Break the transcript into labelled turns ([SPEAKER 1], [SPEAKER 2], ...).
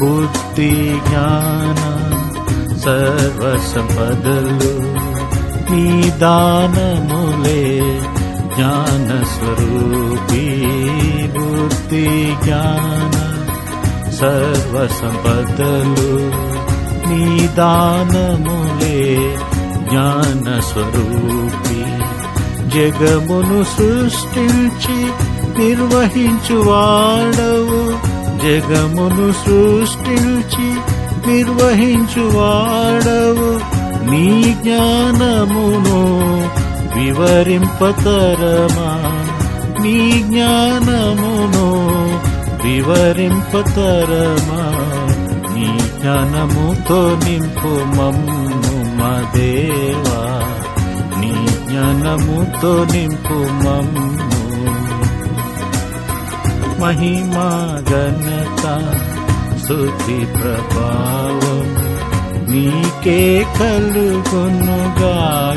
[SPEAKER 1] బుద్ధి జ్ఞాన సర్వ సంపదలు నీ దానములే జ్ఞాన స్వరూపీ బుద్ధి జ్ఞాన సర్వ సంపదలు నీ దానములే జ్ఞాన స్వరూపీ జగమును సృష్టించి నిర్వహించువాడవు జగమును సృష్టించి నిర్వహించువాడవు నీ జ్ఞానమును వివరింపతరమా నీ జ్ఞానమును వివరింపతరమా నీ జ్ఞానముతో నింపు మమ్ము మా దేవా నీ జ్ఞానముతో నింపు మమ్ము మహిమా ఘనత స్తుతి ప్రభావం నీకే కలుగునుగాక